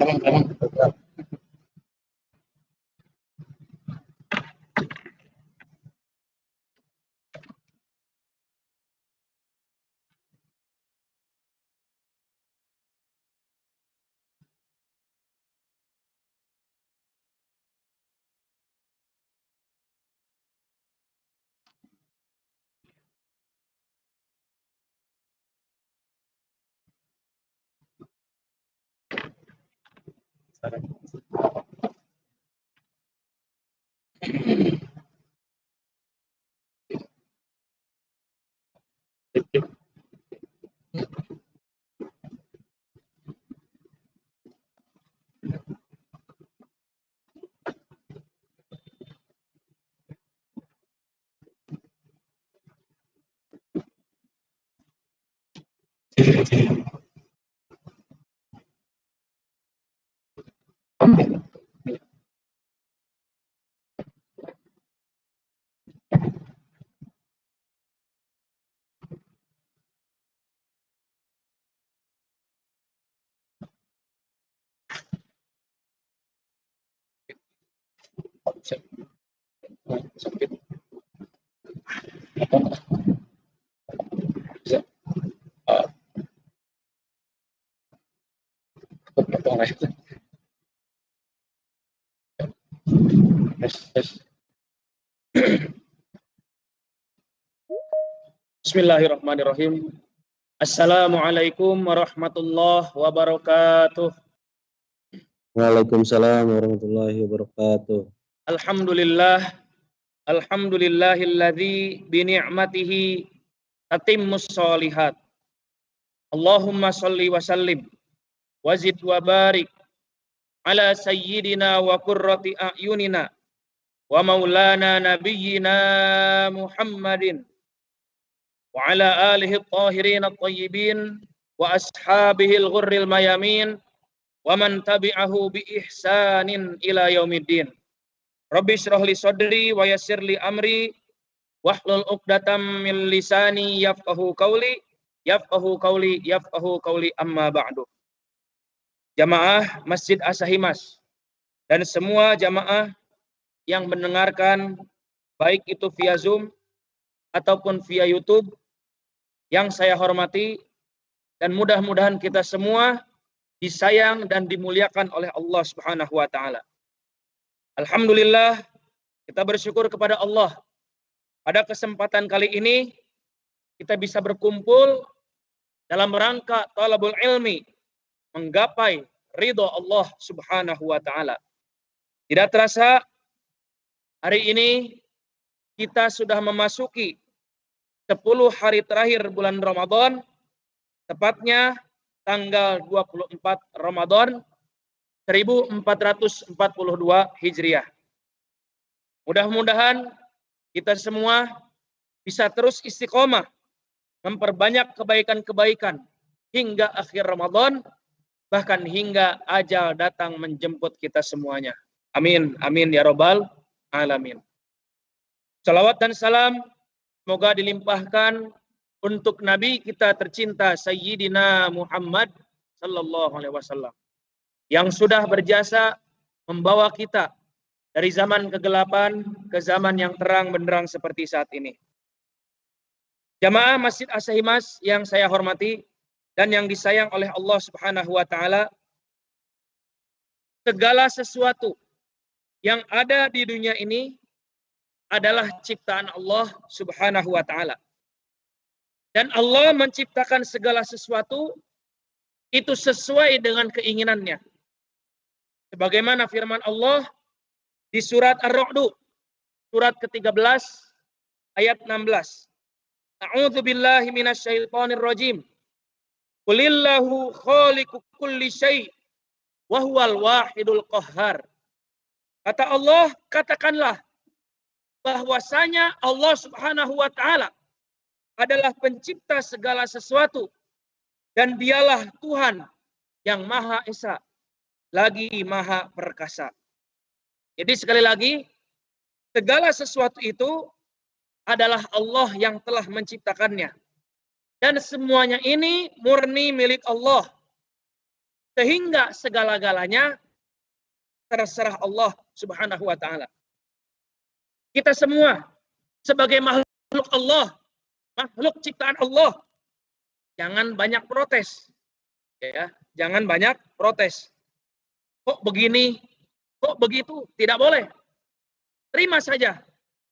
Tamam. Sakit. Bisa. Potong lah. Tes. Bismillahirrahmanirrahim. Assalamualaikum warahmatullahi wabarakatuh. Waalaikumsalam warahmatullahi wabarakatuh. Alhamdulillahilladzi bi ni'matihi tatimmus sholihat. Allahumma shalli wa sallim wa zid wa barik ala sayyidina wa qurrati a'yunina wa maulana nabiyyina Muhammadin wa ala alihi at-tahirin at-tayyibin wa ashabihi al-ghurril mayamin wa man tabi'ahu bi ihsanin ila yaumiddin. Rabbi shrah li sadri wa yassir li amri wahlul 'uqdatam min lisani yafqahu qawli amma ba'du. Jamaah Masjid As-Sahimas dan semua jamaah yang mendengarkan baik itu via Zoom ataupun via YouTube yang saya hormati, dan mudah-mudahan kita semua disayang dan dimuliakan oleh Allah Subhanahu wa taala. Alhamdulillah, kita bersyukur kepada Allah. Pada kesempatan kali ini kita bisa berkumpul dalam rangka talabul ilmi, menggapai ridho Allah Subhanahu wa taala. Tidak terasa hari ini kita sudah memasuki 10 hari terakhir bulan Ramadan, tepatnya tanggal 24 Ramadan 1442 Hijriah. Mudah-mudahan kita semua bisa terus istiqomah memperbanyak kebaikan-kebaikan hingga akhir Ramadan, bahkan hingga ajal datang menjemput kita semuanya. Amin, amin ya rabbal alamin. Salawat dan salam semoga dilimpahkan untuk Nabi kita tercinta Sayyidina Muhammad sallallahu alaihi wasallam, yang sudah berjasa membawa kita dari zaman kegelapan ke zaman yang terang benderang seperti saat ini. Jamaah Masjid As-Sahimas yang saya hormati dan yang disayang oleh Allah Subhanahu wa taala, segala sesuatu yang ada di dunia ini adalah ciptaan Allah Subhanahu wa taala. Dan Allah menciptakan segala sesuatu itu sesuai dengan keinginannya. Sebagaimana firman Allah di surat Ar-Ra'd, surat ke-13 ayat 16. A'udzu billahi minasyaitonir rajim. Qulillahu khaliqu kulli syai' wa huwal wahidul qahhar. Kata Allah, katakanlah bahwasanya Allah Subhanahu wa taala adalah pencipta segala sesuatu dan dialah Tuhan yang Maha Esa lagi Maha Perkasa. Jadi sekali lagi, segala sesuatu itu adalah Allah yang telah menciptakannya. Dan semuanya ini murni milik Allah. Sehingga segala-galanya terserah Allah Subhanahu wa taala. Kita semua sebagai makhluk Allah, makhluk ciptaan Allah, jangan banyak protes. Ya, jangan banyak protes. Kok begini? Kok begitu? Tidak boleh. Terima saja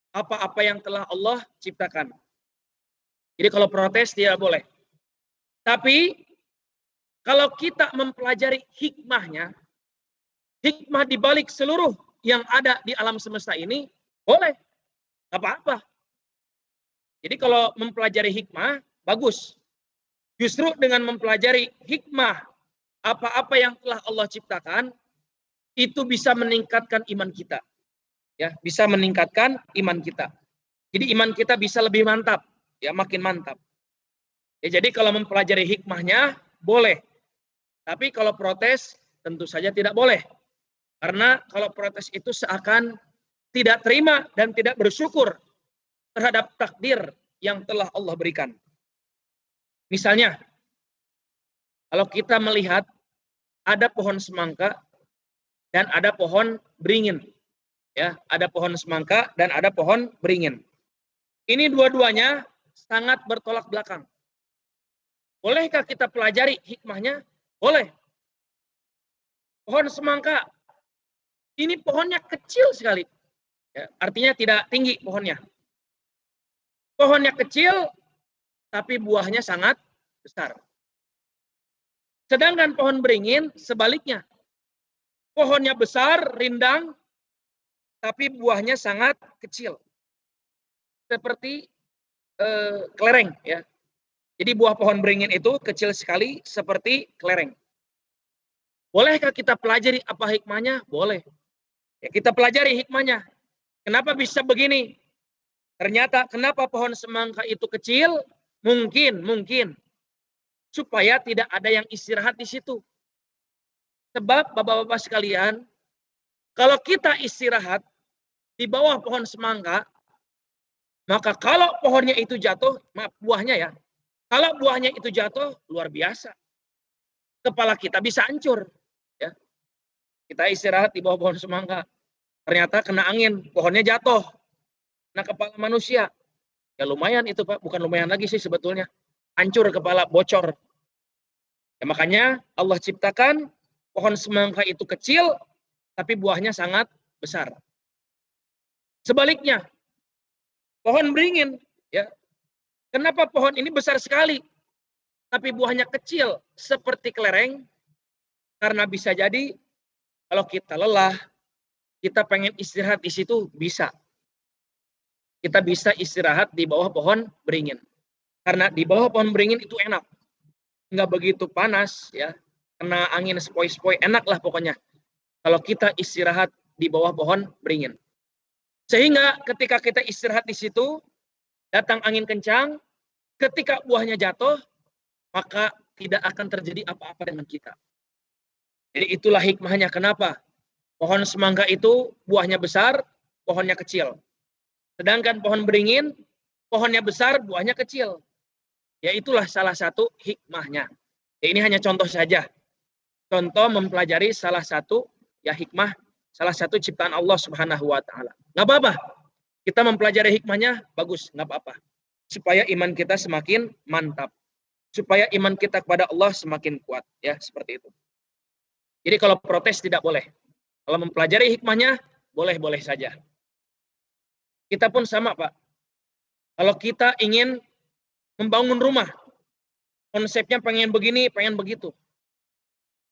apa-apa yang telah Allah ciptakan. Jadi kalau protes tidak boleh. Tapi kalau kita mempelajari hikmahnya, hikmah di balik seluruh yang ada di alam semesta ini, boleh. Apa-apa. Jadi kalau mempelajari hikmah, bagus. Justru dengan mempelajari hikmah apa-apa yang telah Allah ciptakan, itu bisa meningkatkan iman kita. Ya, bisa meningkatkan iman kita. Jadi iman kita bisa lebih mantap, ya makin mantap. Ya, jadi kalau mempelajari hikmahnya boleh. Tapi kalau protes tentu saja tidak boleh. Karena kalau protes itu seakan tidak terima dan tidak bersyukur terhadap takdir yang telah Allah berikan. Misalnya, kalau kita melihat ada pohon semangka dan ada pohon beringin. Ya, ada pohon semangka dan ada pohon beringin. Ini dua-duanya sangat bertolak belakang. Bolehkah kita pelajari hikmahnya? Boleh. Pohon semangka, ini pohonnya kecil sekali. Ya, artinya tidak tinggi pohonnya. Pohonnya kecil, tapi buahnya sangat besar. Sedangkan pohon beringin sebaliknya. Pohonnya besar, rindang, tapi buahnya sangat kecil. Seperti kelereng. Ya. Jadi buah pohon beringin itu kecil sekali seperti kelereng. Bolehkah kita pelajari apa hikmahnya? Boleh. Ya, kita pelajari hikmahnya. Kenapa bisa begini? Ternyata kenapa pohon semangka itu kecil? Mungkin supaya tidak ada yang istirahat di situ. Sebab bapak-bapak sekalian, kalau kita istirahat di bawah pohon semangka, maka kalau pohonnya itu jatuh, maaf buahnya ya, kalau buahnya itu jatuh, luar biasa. Kepala kita bisa hancur. Ya. Kita istirahat di bawah pohon semangka, ternyata kena angin, pohonnya jatuh, kena kepala manusia. Ya lumayan itu Pak, bukan lumayan lagi sih sebetulnya. Hancur kepala, bocor. Ya, makanya Allah ciptakan pohon semangka itu kecil, tapi buahnya sangat besar. Sebaliknya, pohon beringin, ya, kenapa pohon ini besar sekali, tapi buahnya kecil seperti kelereng? Karena bisa jadi kalau kita lelah, kita pengen istirahat di situ, bisa. Kita bisa istirahat di bawah pohon beringin. Karena di bawah pohon beringin itu enak. Nggak begitu panas, ya. Kena angin sepoi-sepoi, enak lah pokoknya. Kalau kita istirahat di bawah pohon beringin. Sehingga ketika kita istirahat di situ, datang angin kencang, ketika buahnya jatuh, maka tidak akan terjadi apa-apa dengan kita. Jadi itulah hikmahnya kenapa pohon semangka itu buahnya besar, pohonnya kecil. Sedangkan pohon beringin, pohonnya besar, buahnya kecil. Ya itulah salah satu hikmahnya. Ya, ini hanya contoh saja. Contoh mempelajari salah satu ya hikmah, salah satu ciptaan Allah Subhanahu wa taala. Nggak apa-apa. Kita mempelajari hikmahnya, bagus, nggak apa-apa. Supaya iman kita semakin mantap. Supaya iman kita kepada Allah semakin kuat, ya, seperti itu. Jadi kalau protes tidak boleh. Kalau mempelajari hikmahnya, boleh-boleh saja. Kita pun sama, Pak. Kalau kita ingin membangun rumah, konsepnya pengen begini, pengen begitu.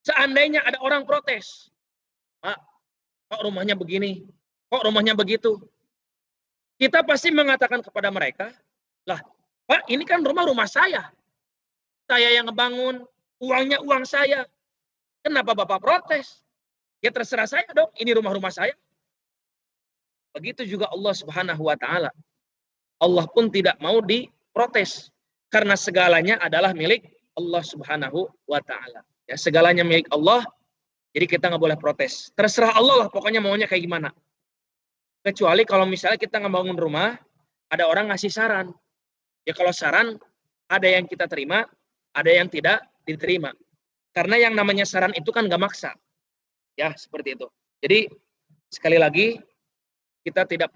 Seandainya ada orang protes, Pak, kok rumahnya begini, kok rumahnya begitu. Kita pasti mengatakan kepada mereka, lah, Pak, ini kan rumah saya. Saya yang ngebangun, uangnya uang saya. Kenapa Bapak protes? Ya terserah saya dong, ini rumah saya. Begitu juga Allah Subhanahu wa taala. Allah pun tidak mau diprotes karena segalanya adalah milik Allah Subhanahu wa taala. Ya, segalanya milik Allah. Jadi kita nggak boleh protes. Terserah Allah lah pokoknya maunya kayak gimana. Kecuali kalau misalnya kita ngebangun rumah, ada orang ngasih saran. Ya kalau saran ada yang kita terima, ada yang tidak diterima. Karena yang namanya saran itu kan nggak maksa. Ya, seperti itu. Jadi sekali lagi kita tidak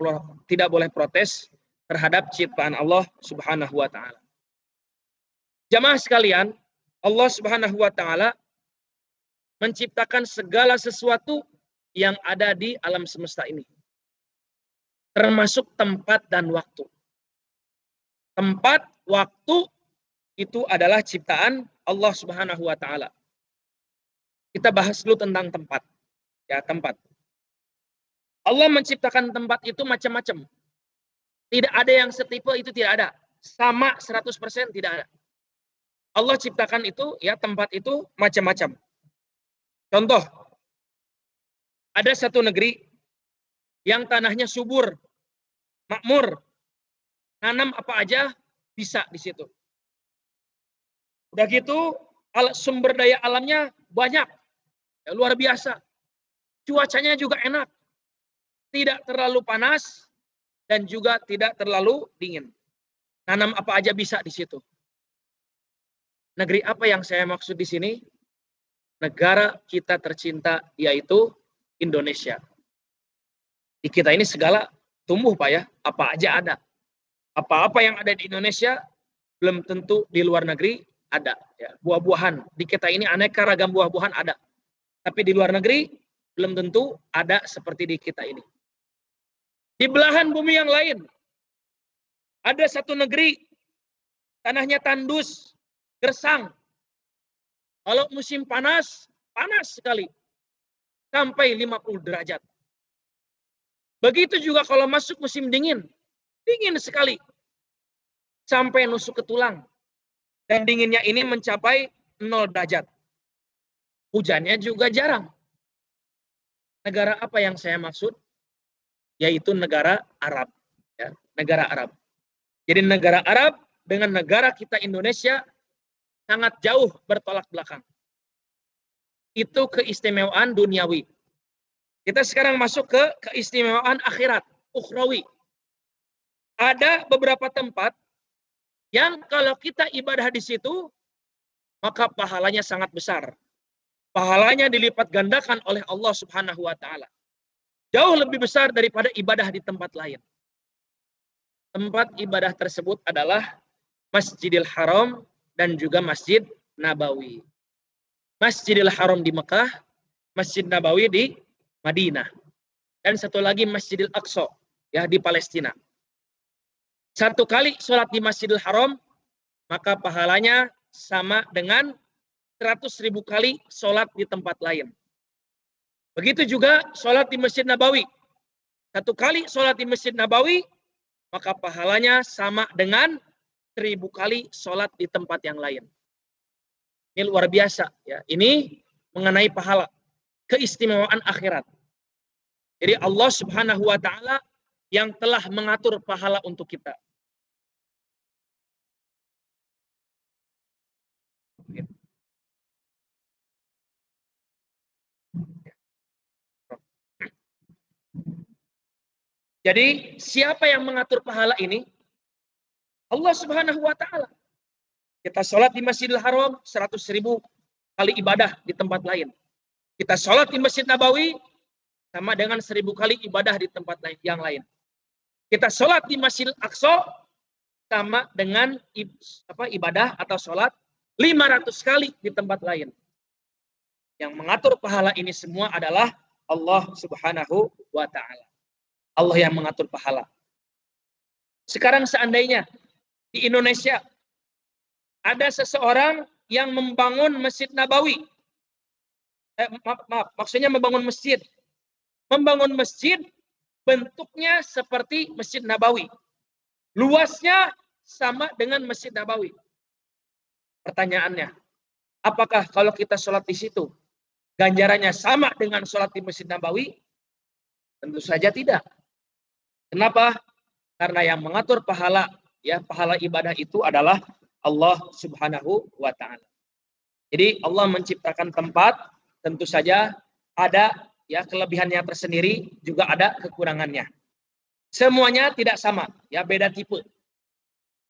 boleh protes terhadap ciptaan Allah Subhanahu wa taala. Jamaah sekalian, Allah Subhanahu wa taala menciptakan segala sesuatu yang ada di alam semesta ini. Termasuk tempat dan waktu. Tempat, waktu itu adalah ciptaan Allah Subhanahu wa taala. Kita bahas dulu tentang tempat. Ya, tempat. Allah menciptakan tempat itu macam-macam. Tidak ada yang setipe, itu tidak ada. Sama 100% tidak ada. Allah ciptakan itu, ya, tempat itu macam-macam. Contoh, ada satu negeri yang tanahnya subur, makmur, nanam apa aja bisa di situ. Udah gitu, sumber daya alamnya banyak, ya, luar biasa. Cuacanya juga enak, tidak terlalu panas dan juga tidak terlalu dingin. Nanam apa aja bisa di situ. Negeri apa yang saya maksud di sini? Negara kita tercinta, yaitu Indonesia. Di kita ini segala tumbuh, Pak, ya. Apa aja ada. Apa-apa yang ada di Indonesia belum tentu di luar negeri ada. Ya. Buah-buahan di kita ini aneka ragam buah-buahan ada. Tapi di luar negeri belum tentu ada seperti di kita ini. Di belahan bumi yang lain ada satu negeri tanahnya tandus, gersang. Kalau musim panas, panas sekali. Sampai 50 derajat. Begitu juga kalau masuk musim dingin. Dingin sekali. Sampai nusuk ke tulang. Dan dinginnya ini mencapai 0 derajat. Hujannya juga jarang. Negara apa yang saya maksud? Yaitu negara Arab. Ya, negara Arab. Jadi negara Arab dengan negara kita Indonesia sangat jauh bertolak belakang. Itu keistimewaan duniawi. Kita sekarang masuk ke keistimewaan akhirat, ukhrawi. Ada beberapa tempat yang kalau kita ibadah di situ, maka pahalanya sangat besar. Pahalanya dilipat gandakan oleh Allah Subhanahu wa taala. Jauh lebih besar daripada ibadah di tempat lain. Tempat ibadah tersebut adalah Masjidil Haram dan juga Masjid Nabawi. Masjidil Haram di Mekah, Masjid Nabawi di Madinah. Dan satu lagi Masjidil Aqsa, ya, di Palestina. Satu kali sholat di Masjidil Haram, maka pahalanya sama dengan 100.000 kali sholat di tempat lain. Begitu juga sholat di Masjid Nabawi. Satu kali sholat di Masjid Nabawi, maka pahalanya sama dengan 1000 kali sholat di tempat yang lain. Ini luar biasa, ya. Ini mengenai pahala, keistimewaan akhirat. Jadi Allah Subhanahu wa taala yang telah mengatur pahala untuk kita. Jadi siapa yang mengatur pahala ini? Allah Subhanahu wa taala. Kita sholat di Masjidil Haram 100.000 kali ibadah di tempat lain. Kita sholat di Masjid Nabawi sama dengan 1000 kali ibadah di tempat lain yang lain. Kita sholat di Masjidil Aqsa sama dengan ibadah atau sholat 500 kali di tempat lain. Yang mengatur pahala ini semua adalah Allah Subhanahu wa taala. Allah yang mengatur pahala. Sekarang seandainya di Indonesia ada seseorang yang membangun Masjid Nabawi. Maksudnya membangun masjid. Membangun masjid bentuknya seperti Masjid Nabawi. Luasnya sama dengan Masjid Nabawi. Pertanyaannya, apakah kalau kita sholat di situ, ganjarannya sama dengan sholat di Masjid Nabawi? Tentu saja tidak. Kenapa? Karena yang mengatur pahala, ya, pahala ibadah itu adalah Allah Subhanahu wa taala. Jadi Allah menciptakan tempat, tentu saja ada, ya, kelebihannya tersendiri, juga ada kekurangannya. Semuanya tidak sama, ya, beda tipe.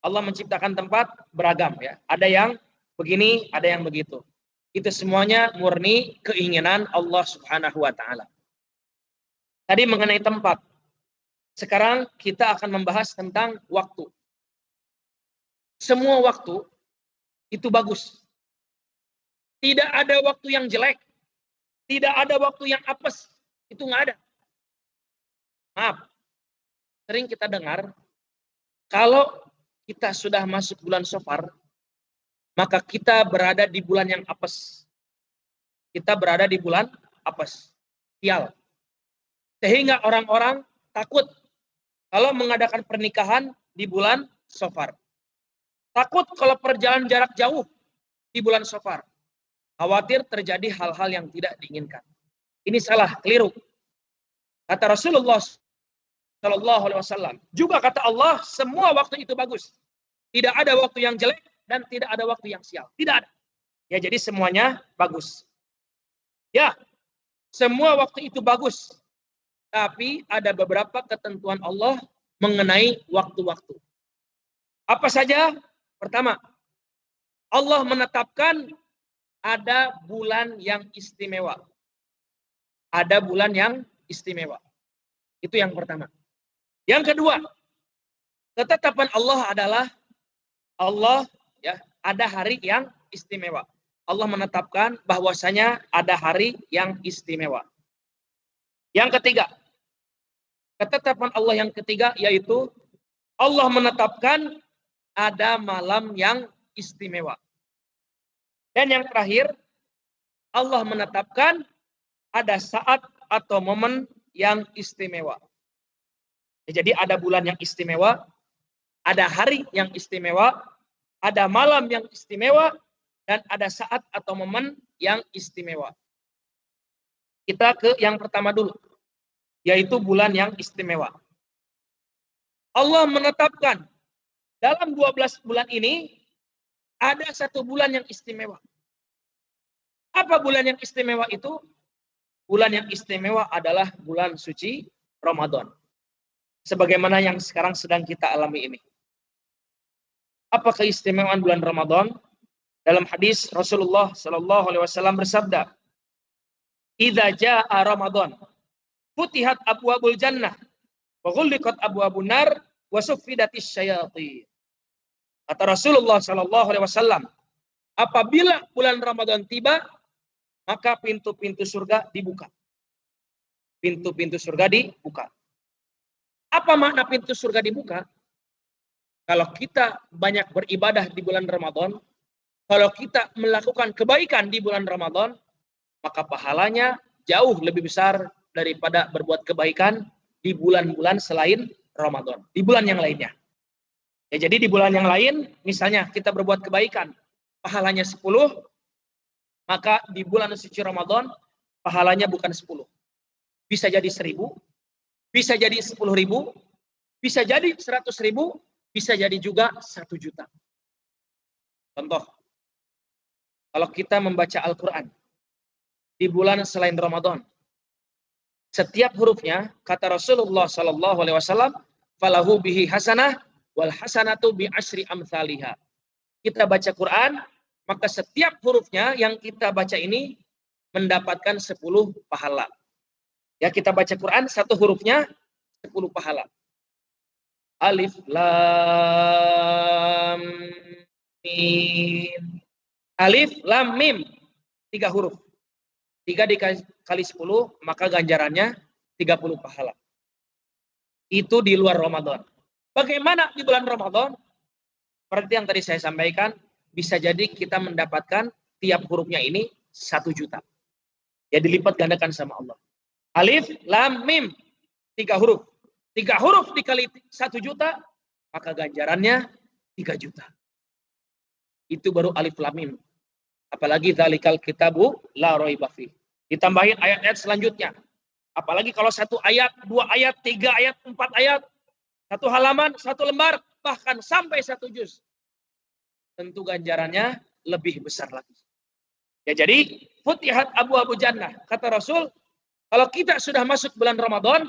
Allah menciptakan tempat beragam, ya. Ada yang begini, ada yang begitu. Itu semuanya murni keinginan Allah Subhanahu wa taala. Tadi mengenai tempat. Sekarang kita akan membahas tentang waktu. Semua waktu itu bagus. Tidak ada waktu yang jelek. Tidak ada waktu yang apes. Itu nggak ada. Maaf. Sering kita dengar, kalau kita sudah masuk bulan Safar, maka kita berada di bulan yang apes. Kita berada di bulan apes. Sial. Sehingga orang-orang takut kalau mengadakan pernikahan di bulan Safar. Takut kalau perjalanan jarak jauh di bulan Safar. Khawatir terjadi hal-hal yang tidak diinginkan. Ini salah, keliru. Kata Rasulullah Shallallahu Alaihi Wasallam. Juga kata Allah, semua waktu itu bagus. Tidak ada waktu yang jelek dan tidak ada waktu yang sial. Tidak ada. Ya, jadi semuanya bagus. Ya, semua waktu itu bagus. Tapi ada beberapa ketentuan Allah mengenai waktu-waktu. Apa saja? Pertama, Allah menetapkan ada bulan yang istimewa. Ada bulan yang istimewa. Itu yang pertama. Yang kedua, ketetapan Allah adalah Allah ya ada hari yang istimewa. Allah menetapkan bahwasanya ada hari yang istimewa. Yang ketiga, ketetapan Allah yang ketiga yaitu Allah menetapkan ada malam yang istimewa. Dan yang terakhir, Allah menetapkan ada saat atau momen yang istimewa. Jadi ada bulan yang istimewa, ada hari yang istimewa, ada malam yang istimewa, dan ada saat atau momen yang istimewa. Kita ke yang pertama dulu, yaitu bulan yang istimewa. Allah menetapkan dalam 12 bulan ini ada satu bulan yang istimewa. Apa bulan yang istimewa itu? Bulan yang istimewa adalah bulan suci Ramadan. Sebagaimana yang sekarang sedang kita alami ini. Apa keistimewaan bulan Ramadan? Dalam hadis Rasulullah Shallallahu Alaihi Wasallam bersabda, "Idza jaa Ramadan, futihat abwabul jannah, wa ghulliqat abwabun nar, wa suffidatis syayatin." Kata Rasulullah Shallallahu Alaihi Wasallam, apabila bulan Ramadan tiba, maka pintu-pintu surga dibuka. Pintu-pintu surga dibuka. Apa makna pintu surga dibuka? Kalau kita banyak beribadah di bulan Ramadan, kalau kita melakukan kebaikan di bulan Ramadan, maka pahalanya jauh lebih besar daripada berbuat kebaikan di bulan-bulan selain Ramadan, di bulan yang lainnya. Ya, jadi di bulan yang lain, misalnya kita berbuat kebaikan, pahalanya 10, maka di bulan suci Ramadan, pahalanya bukan 10. Bisa jadi 1000, bisa jadi 10.000, bisa jadi 100.000, bisa jadi juga 1 juta. Contoh, kalau kita membaca Al-Quran di bulan selain Ramadan, setiap hurufnya, kata Rasulullah Sallallahu Alaihi Wasallam, falahu bihi hasanah, wal hasanatu bi asyri amthaliha. Kita baca Quran, maka setiap hurufnya yang kita baca ini mendapatkan 10 pahala. Ya, kita baca Quran, satu hurufnya 10 pahala. Alif, lam, mim. Alif, lam, mim. 3 huruf. 3 dikali 10, maka ganjarannya 30 pahala. Itu di luar Ramadan. Bagaimana di bulan Ramadan? Seperti yang tadi saya sampaikan, bisa jadi kita mendapatkan tiap hurufnya ini 1 juta. Ya, dilipat gandakan sama Allah. Alif, lam, mim. 3 huruf. 3 huruf dikali 1 juta, maka ganjarannya 3 juta. Itu baru alif, lam, mim. Apalagi dzalikal kitabu la raiba fi. Ditambahin ayat-ayat selanjutnya. Apalagi kalau 1 ayat, 2 ayat, 3 ayat, 4 ayat, 1 halaman, 1 lembar, bahkan sampai 1 juz. Tentu ganjarannya lebih besar lagi. Ya, jadi futihat abwabu jannah. Kata Rasul, kalau kita sudah masuk bulan Ramadan,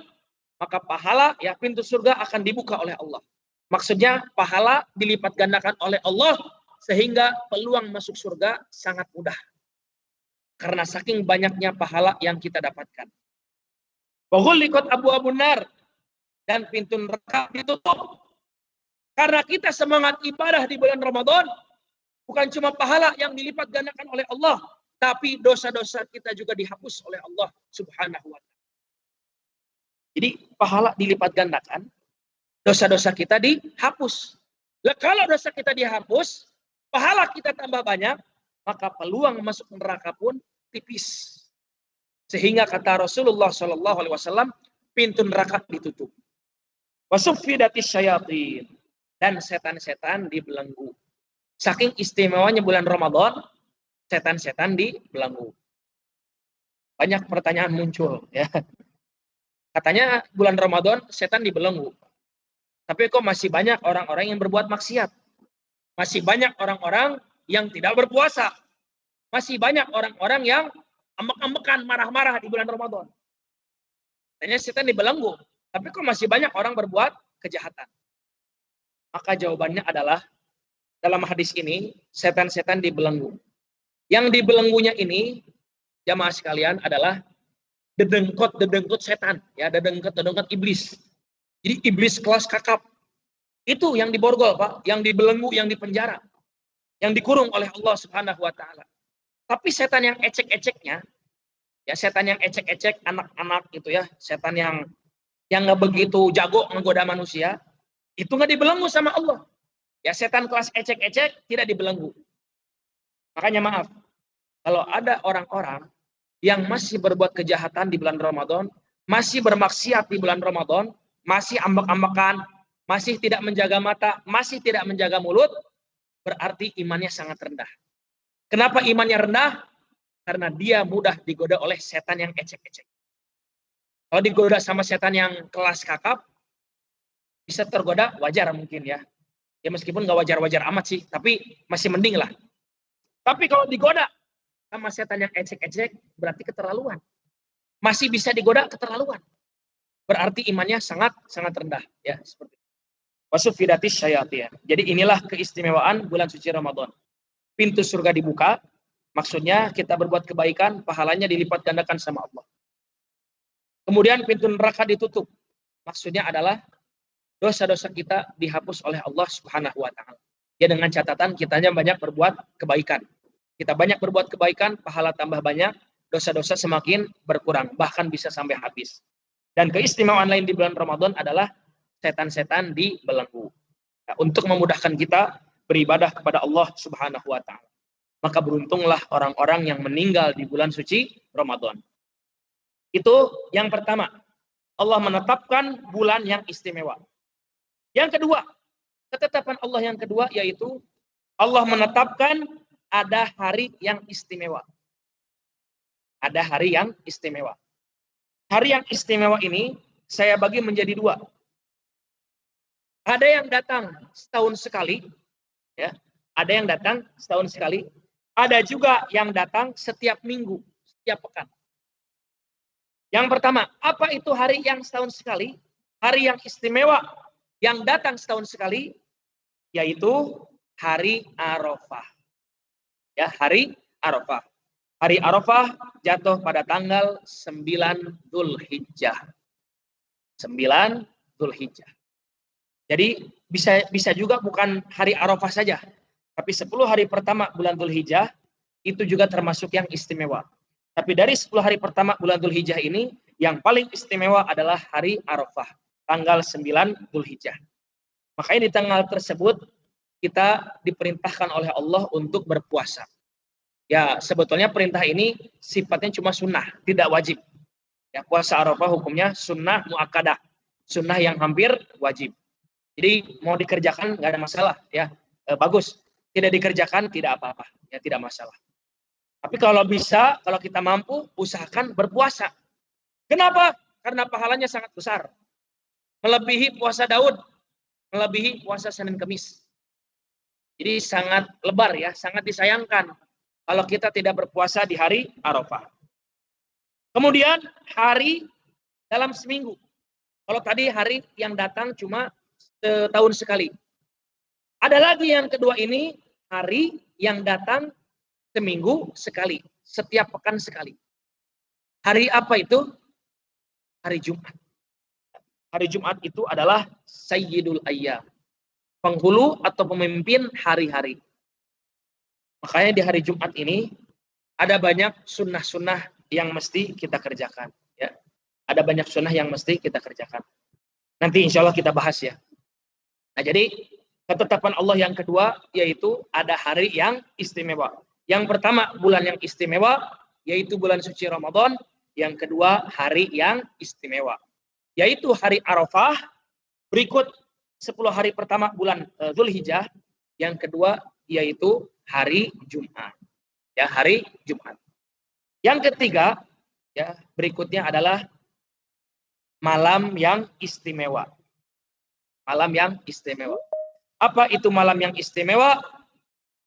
maka pahala, ya, pintu surga akan dibuka oleh Allah. Maksudnya pahala dilipat gandakan oleh Allah sehingga peluang masuk surga sangat mudah. karena saking banyaknya pahala yang kita dapatkan. Wa ghulliqat abwaabun nar, dan pintu neraka ditutup. Karena kita semangat ibadah di bulan Ramadan, bukan cuma pahala yang dilipat gandakan oleh Allah, tapi dosa-dosa kita juga dihapus oleh Allah Subhanahu wa Ta'ala. Jadi pahala dilipat gandakan, dosa-dosa kita dihapus. Lah kalau dosa kita dihapus, pahala kita tambah banyak, maka peluang masuk neraka pun tipis. Sehingga kata Rasulullah SAW, pintu neraka ditutup. Wasuffidatis syayatin, dan setan-setan dibelenggu. Saking istimewanya bulan Ramadan, setan-setan dibelenggu. Banyak pertanyaan muncul, ya. Katanya bulan Ramadan setan dibelenggu. Tapi kok masih banyak orang-orang yang berbuat maksiat? Masih banyak orang-orang yang tidak berpuasa. Masih banyak orang-orang yang ambek-ambekan, marah-marah di bulan Ramadan. Katanya setan dibelenggu. Tapi kok masih banyak orang berbuat kejahatan? Maka jawabannya adalah, dalam hadis ini, setan-setan dibelenggu. Yang dibelenggunya ini, jamaah sekalian, adalah dedengkot setan, ya, dedengkot iblis. Jadi iblis kelas kakap. Itu yang diborgol, Pak, yang dibelenggu, yang dipenjara, yang dikurung oleh Allah Subhanahu wa Ta'ala. Tapi setan yang ecek-eceknya, ya, setan yang ecek-ecek anak-anak itu, ya, setan yang nggak begitu jago menggoda manusia, itu nggak dibelenggu sama Allah. Ya, setan kelas ecek-ecek tidak dibelenggu. Makanya maaf, kalau ada orang-orang yang masih berbuat kejahatan di bulan Ramadan, masih bermaksiat di bulan Ramadan, masih ambek-ambekan, masih tidak menjaga mata, masih tidak menjaga mulut, berarti imannya sangat rendah. Kenapa imannya rendah? Karena dia mudah digoda oleh setan yang ecek-ecek. Kalau digoda sama setan yang kelas kakap, bisa tergoda, wajar mungkin, ya. Ya meskipun nggak wajar-wajar amat sih, tapi masih mending lah. Tapi kalau digoda sama setan yang ecek-ecek, berarti keterlaluan. Masih bisa digoda, keterlaluan. Berarti imannya sangat rendah, ya, seperti itu. Wasuffidatis syayatin. Jadi inilah keistimewaan bulan suci Ramadan. Pintu surga dibuka, maksudnya kita berbuat kebaikan, pahalanya dilipat gandakan sama Allah. Kemudian pintu neraka ditutup. Maksudnya adalah dosa-dosa kita dihapus oleh Allah Subhanahu wa Ta'ala. Ya, dengan catatan kitanya banyak berbuat kebaikan. Kita banyak berbuat kebaikan, pahala tambah banyak, dosa-dosa semakin berkurang, bahkan bisa sampai habis. Dan keistimewaan lain di bulan Ramadan adalah setan-setan dibelenggu. Nah, untuk memudahkan kita beribadah kepada Allah Subhanahu wa Ta'ala. Maka beruntunglah orang-orang yang meninggal di bulan suci Ramadan. Itu yang pertama. Allah menetapkan bulan yang istimewa. Yang kedua, ketetapan Allah yang kedua yaitu Allah menetapkan ada hari yang istimewa. Ada hari yang istimewa. Hari yang istimewa ini saya bagi menjadi dua. Ada yang datang setahun sekali, ya. Ada yang datang setahun sekali. Ada juga yang datang setiap minggu, setiap pekan. Yang pertama, apa itu hari yang setahun sekali? Hari yang istimewa yang datang setahun sekali, yaitu hari Arafah. Ya, hari Arafah. Hari Arafah jatuh pada tanggal 9 Dzulhijjah. 9 Dzulhijjah. Jadi bisa juga bukan hari Arafah saja, tapi 10 hari pertama bulan Dzulhijjah itu juga termasuk yang istimewa. Tapi dari 10 hari pertama bulan Dzulhijjah ini, yang paling istimewa adalah hari Arafah, tanggal 9 Dzulhijjah. Makanya di tanggal tersebut kita diperintahkan oleh Allah untuk berpuasa. Ya, sebetulnya perintah ini sifatnya cuma sunnah, tidak wajib. Ya, puasa Arafah hukumnya sunnah muakkadah, sunnah yang hampir wajib. Jadi mau dikerjakan nggak ada masalah, ya, bagus. Tidak dikerjakan tidak apa-apa, ya, tidak masalah. Tapi kalau bisa, kalau kita mampu, usahakan berpuasa. Kenapa? Karena pahalanya sangat besar. Melebihi puasa Daud, melebihi puasa Senin Kemis. Jadi sangat lebar, ya, sangat disayangkan kalau kita tidak berpuasa di hari Arafah. Kemudian hari dalam seminggu. Kalau tadi hari yang datang cuma setahun sekali. Ada lagi yang kedua ini, hari yang datang seminggu sekali. setiap pekan sekali. Hari apa itu? Hari Jumat. Hari Jumat itu adalah Sayyidul Ayyam, penghulu atau pemimpin hari-hari. Makanya di hari Jumat ini ada banyak sunnah-sunnah yang mesti kita kerjakan. Ya. Ada banyak sunnah yang mesti kita kerjakan. Nanti insya Allah kita bahas ya. Nah jadi ketetapan Allah yang kedua yaitu ada hari yang istimewa. Yang pertama bulan yang istimewa yaitu bulan suci Ramadan. Yang kedua hari yang istimewa yaitu hari Arafah. Berikut 10 hari pertama bulan Dzulhijjah. Yang kedua yaitu hari Jumat. Ya, hari Jumat. Yang ketiga ya berikutnya adalah malam yang istimewa. Malam yang istimewa. Apa itu malam yang istimewa?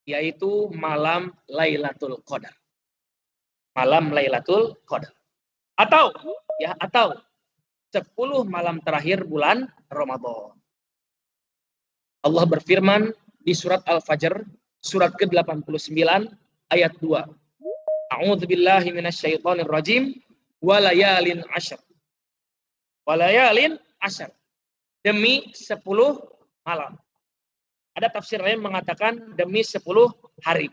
Yaitu malam Lailatul Qadar. Malam Lailatul Qadar. Atau 10 malam terakhir bulan Ramadan. Allah berfirman di surat Al-Fajr, surat ke-89 ayat 2. A'udzubillahi minasyaitonir rajim walayalin asyr. Walayalin asyr. Demi 10 malam. Ada tafsir lain mengatakan demi 10 hari.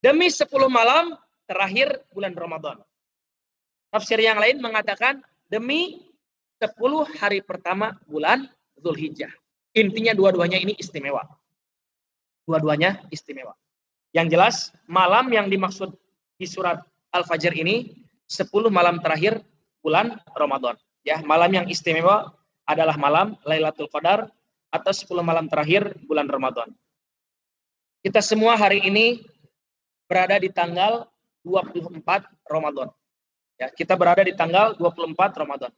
Demi 10 malam terakhir bulan Ramadan. Tafsir yang lain mengatakan demi 10 hari pertama bulan Dzulhijjah. Intinya dua-duanya ini istimewa. Dua-duanya istimewa. Yang jelas malam yang dimaksud di surat Al-Fajr ini 10 malam terakhir bulan Ramadan. Ya, malam yang istimewa adalah malam Lailatul Qadar atau 10 malam terakhir bulan Ramadan. Kita semua hari ini berada di tanggal 24 Ramadan. Ya, kita berada di tanggal 24 Ramadan.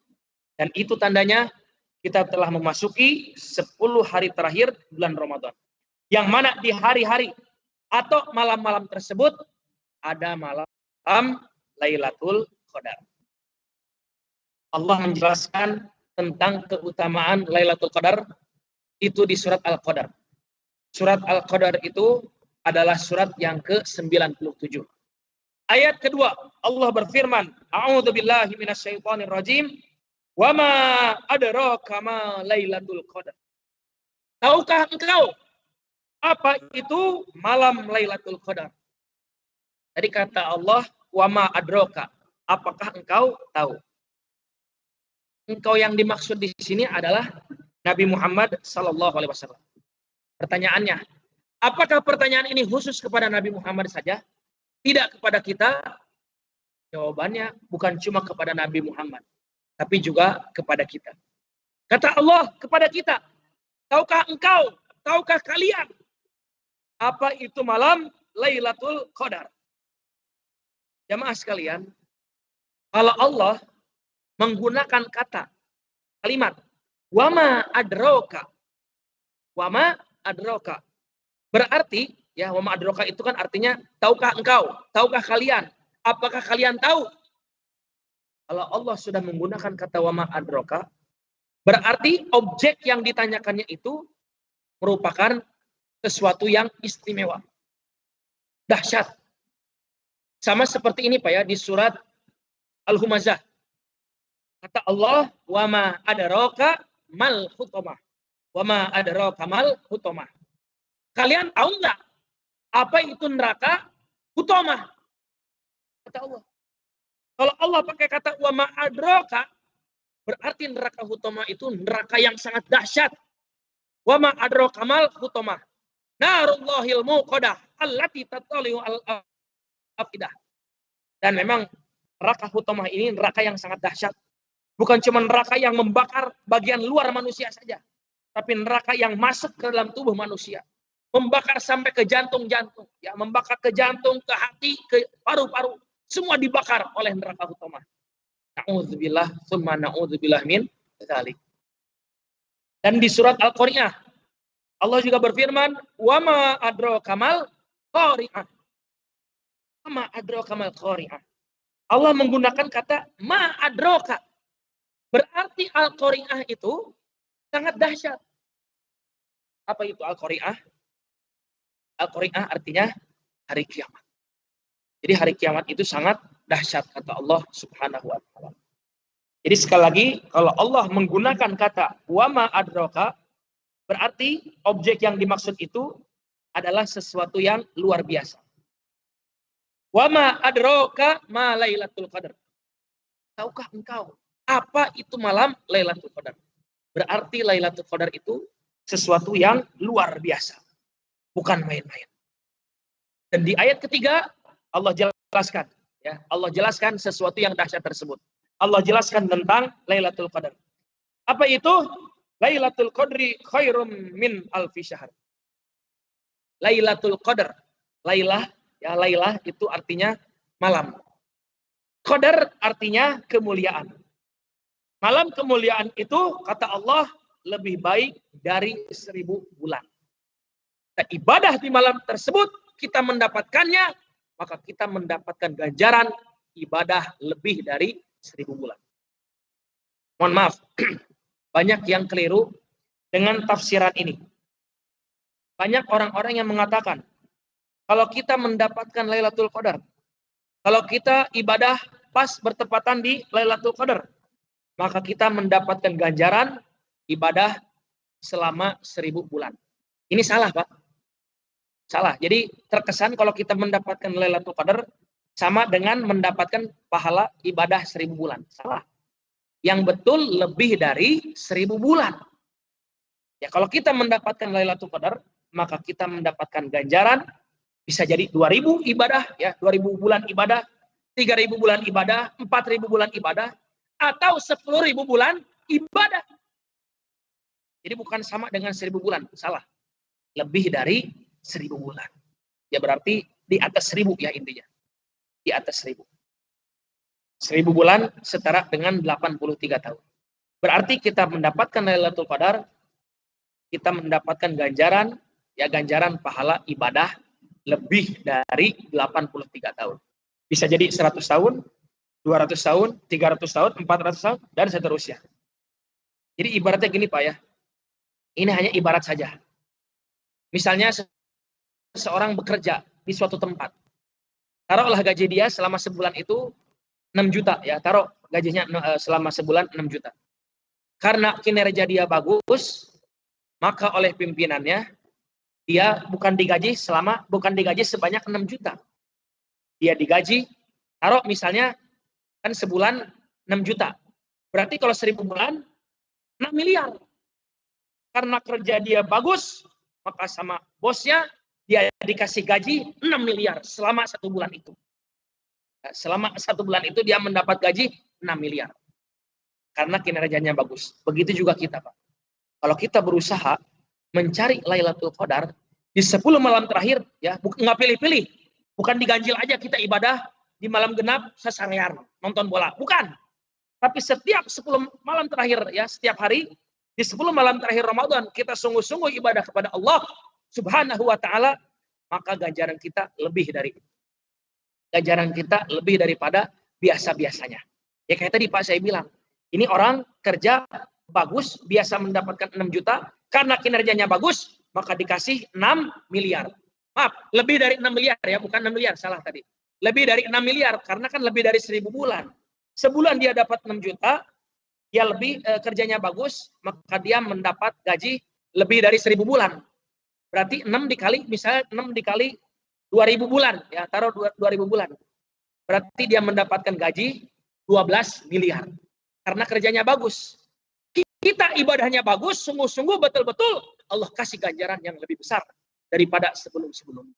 Dan itu tandanya kita telah memasuki 10 hari terakhir bulan Ramadan. Yang mana di hari-hari atau malam-malam tersebut ada malam Lailatul Qadar. Allah menjelaskan tentang keutamaan Lailatul Qadar itu di surat Al-Qadar. Surat Al-Qadar itu adalah surat yang ke-97. Ayat kedua, Allah berfirman, A'udzubillahi minasyaitonir rajim, wa ma adraka ma Lailatul Qadar. Tahukah engkau apa itu malam Lailatul Qadar? Tadi kata Allah, wa ma adraka. Apakah engkau tahu? Engkau yang dimaksud di sini adalah Nabi Muhammad sallallahu alaihi wasallam. Pertanyaannya, apakah pertanyaan ini khusus kepada Nabi Muhammad saja? Tidak kepada kita? Jawabannya bukan cuma kepada Nabi Muhammad, tapi juga kepada kita. Kata Allah kepada kita, tahukah engkau, tahukah kalian apa itu malam Lailatul Qadar? Jamaah sekalian, kalau Allah menggunakan kata kalimat wama adroka, wama adroka, berarti ya wama adroka itu kan artinya tahukah engkau, tahukah kalian, apakah kalian tahu? Kalau Allah sudah menggunakan kata wama adroka, berarti objek yang ditanyakannya itu merupakan sesuatu yang istimewa, dahsyat. Sama seperti ini Pak ya di surat Al-Humazah. Kata Allah, wama adroka mal hutomah, wama adroka mal hutomah. Kalian tahu nggak apa itu neraka hutomah? Kata Allah. Kalau Allah pakai kata wama adroka, berarti neraka hutomah itu neraka yang sangat dahsyat. Wama adroka mal hutomah, narullahil muqadah allati tattali'u al-afidah. Dan memang neraka hutomah ini neraka yang sangat dahsyat. Bukan cuma neraka yang membakar bagian luar manusia saja, tapi neraka yang masuk ke dalam tubuh manusia. Membakar sampai ke jantung-jantung, ya, membakar ke jantung, ke hati, ke paru-paru, semua dibakar oleh neraka hutomah. Na'udzubillah, tsumma na'udzubillah min dzalik. Dan di surat Al-Qari'ah, Allah juga berfirman, wa ma adraka mal qari'ah. Wa ma adraka mal qari'ah. Allah menggunakan kata ma adraka. Berarti Al-Qari'ah itu sangat dahsyat. Apa itu Al-Qari'ah? Al-Qari'ah artinya hari kiamat. Jadi hari kiamat itu sangat dahsyat kata Allah Subhanahu wa taala. Jadi sekali lagi kalau Allah menggunakan kata wa ma adraka, berarti objek yang dimaksud itu adalah sesuatu yang luar biasa. Wa ma adraka ma Lailatul Qadar. Tahukah engkau apa itu malam Lailatul Qadar? Berarti Lailatul Qadar itu sesuatu yang luar biasa. Bukan main-main. Dan di ayat ketiga Allah jelaskan, ya, Allah jelaskan sesuatu yang dahsyat tersebut. Allah jelaskan tentang Lailatul Qadar. Apa itu? Lailatul Qadri khairum min alfi syahr. Lailatul Qadar. Lailah, ya, Lailah itu artinya malam. Qadar artinya kemuliaan. Malam kemuliaan itu kata Allah lebih baik dari 1000 bulan. Dan ibadah di malam tersebut kita mendapatkannya, maka kita mendapatkan ganjaran ibadah lebih dari 1000 bulan. Mohon maaf, banyak yang keliru dengan tafsiran ini. Banyak orang-orang yang mengatakan, kalau kita mendapatkan Lailatul Qadar, kalau kita ibadah pas bertepatan di Lailatul Qadar, maka kita mendapatkan ganjaran ibadah selama 1000 bulan. Ini salah, Pak. Salah. Jadi terkesan kalau kita mendapatkan Lailatul Qadar sama dengan mendapatkan pahala ibadah 1000 bulan. Salah. Yang betul lebih dari 1000 bulan. Ya, kalau kita mendapatkan Lailatul Qadar, maka kita mendapatkan ganjaran bisa jadi 2000 ibadah, ya, 2000 bulan ibadah, 3000 bulan ibadah, 4000 bulan ibadah, atau 10.000 bulan ibadah. Jadi bukan sama dengan 1000 bulan, salah. Lebih dari 1000 bulan. Ya berarti di atas 1000 ya intinya. Di atas 1000. 1000 bulan setara dengan 83 tahun. Berarti kita mendapatkan Lailatul Qadar, kita mendapatkan ganjaran, ya ganjaran pahala ibadah lebih dari 83 tahun. Bisa jadi 100 tahun, 200 tahun, 300 tahun, 400 tahun, dan seterusnya. Jadi ibaratnya gini Pak ya, ini hanya ibarat saja. Misalnya seseorang bekerja di suatu tempat. Taruhlah gaji dia selama sebulan itu 6 juta. Ya, taruh gajinya selama sebulan 6 juta. Karena kinerja dia bagus, maka oleh pimpinannya, dia bukan digaji sebanyak 6 juta. Dia digaji, taruh misalnya, kan sebulan 6 juta. Berarti kalau 1000 bulan, 6 miliar. Karena kerja dia bagus, maka sama bosnya, dia dikasih gaji 6 miliar selama 1 bulan itu. Selama 1 bulan itu dia mendapat gaji 6 miliar. Karena kinerjanya bagus. Begitu juga kita, Pak. Kalau kita berusaha mencari Lailatul Qadar di 10 malam terakhir, ya, nggak pilih-pilih. Bukan diganjil aja kita ibadah di malam genap sesarean nonton bola. Bukan. Tapi setiap 10 malam terakhir, ya, setiap hari di 10 malam terakhir Ramadan kita sungguh-sungguh ibadah kepada Allah Subhanahu wa taala, maka ganjaran kita lebih dari itu. Ganjaran kita lebih daripada biasa-biasanya. Ya kayak tadi Pak saya bilang, ini orang kerja bagus, biasa mendapatkan 6 juta, karena kinerjanya bagus, maka dikasih 6 miliar. Maaf, lebih dari 6 miliar ya, bukan 6 miliar, salah tadi. Lebih dari 6 miliar, karena kan lebih dari 1000 bulan. Sebulan dia dapat 6 juta, dia lebih kerjanya bagus, maka dia mendapat gaji lebih dari 1000 bulan. Berarti 6 dikali, misalnya 6 dikali 2000 bulan, ya taruh 2000 bulan. Berarti dia mendapatkan gaji 12 miliar. Karena kerjanya bagus. Kita ibadahnya bagus, sungguh-sungguh betul-betul Allah kasih ganjaran yang lebih besar daripada sebelum-sebelumnya.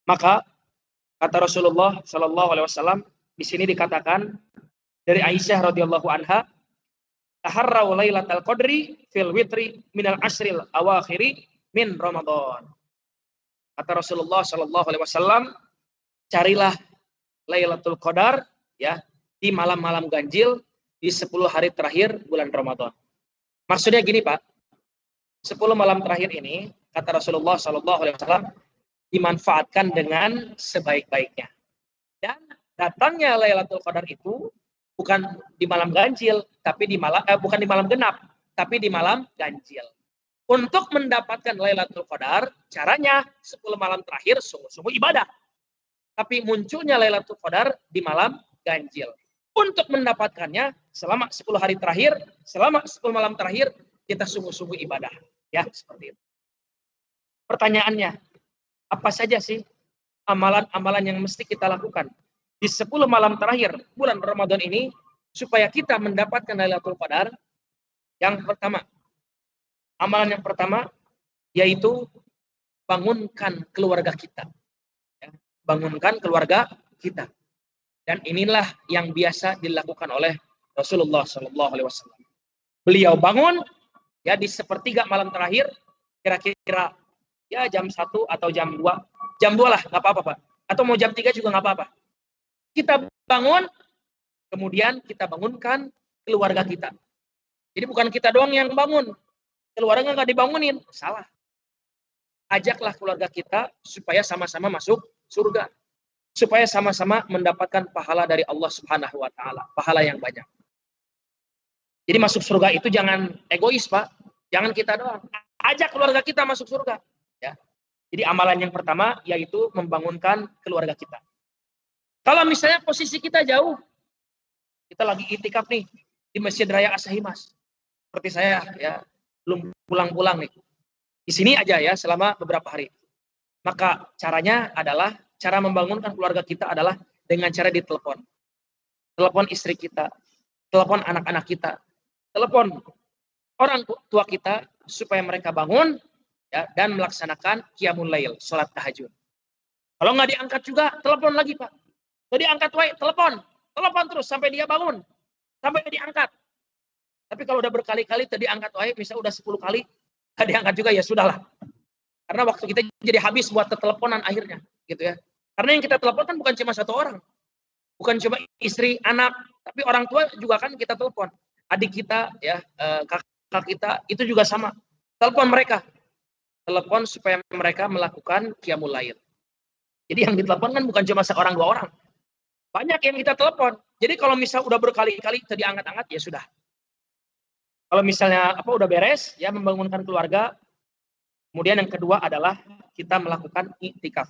Maka kata Rasulullah Shallallahu Alaihi Wasallam di sini dikatakan dari Aisyah radhiyallahu anha, taharrau lailatal qadri fil witri minal asril awakhiri min Ramadan. Kata Rasulullah Shallallahu Alaihi Wasallam, carilah Lailatul Qadar ya di malam-malam ganjil di 10 hari terakhir bulan Ramadan. Maksudnya gini Pak, 10 malam terakhir ini kata Rasulullah Shallallahu Alaihi Wasallam dimanfaatkan dengan sebaik-baiknya. Dan datangnya Lailatul Qadar itu bukan di malam ganjil, tapi bukan di malam genap, tapi di malam ganjil. Untuk mendapatkan Lailatul Qadar, caranya 10 malam terakhir sungguh-sungguh ibadah. Tapi munculnya Lailatul Qadar di malam ganjil. Untuk mendapatkannya selama 10 hari terakhir, selama 10 malam terakhir, kita sungguh-sungguh ibadah. Ya, seperti itu. Pertanyaannya, apa saja sih amalan-amalan yang mesti kita lakukan di 10 malam terakhir bulan Ramadan ini supaya kita mendapatkan Lailatul Qadar? Yang pertama, amalan yang pertama yaitu bangunkan keluarga kita. Ya, bangunkan keluarga kita. Dan inilah yang biasa dilakukan oleh Rasulullah SAW. Beliau bangun ya di sepertiga malam terakhir, kira-kira ya jam 1 atau jam 2. Jam 2 lah, nggak apa-apa Pak. Atau mau jam 3 juga nggak apa-apa. Kita bangun, kemudian kita bangunkan keluarga kita. Jadi bukan kita doang yang bangun. Keluarga nggak dibangunin, salah. Ajaklah keluarga kita supaya sama-sama masuk surga. Supaya sama-sama mendapatkan pahala dari Allah Subhanahu wa taala, pahala yang banyak. Jadi masuk surga itu jangan egois, Pak. Jangan kita doang. Ajak keluarga kita masuk surga, ya. Jadi amalan yang pertama yaitu membangunkan keluarga kita. Kalau misalnya posisi kita jauh, kita lagi itikaf nih di Masjid Raya As-Sahimas. Seperti saya ya, belum pulang-pulang nih. Di sini aja ya selama beberapa hari. Maka caranya adalah cara membangunkan keluarga kita adalah dengan cara ditelepon. Telepon istri kita, telepon anak-anak kita, telepon orang tua kita supaya mereka bangun ya, dan melaksanakan qiyamul lail, sholat tahajud. Kalau nggak diangkat juga, telepon lagi Pak. Kalau diangkat, telepon terus sampai dia bangun, sampai diangkat. Tapi kalau udah berkali-kali tadi angkat, misalnya udah 10 kali, nggak diangkat juga ya sudahlah. Karena waktu kita jadi habis buat teleponan akhirnya, gitu ya. Karena yang kita telepon kan bukan cuma satu orang. Bukan cuma istri, anak, tapi orang tua juga kan kita telepon. Adik kita, ya, kakak kita, itu juga sama. Telepon mereka. Telepon supaya mereka melakukan qiyamul lail. Jadi yang ditelepon kan bukan cuma seorang dua orang. Banyak yang kita telepon. Jadi kalau misal udah berkali-kali tadi angkat-angkat, ya sudah. Kalau misalnya udah beres, ya membangunkan keluarga. Kemudian yang kedua adalah kita melakukan iktikaf.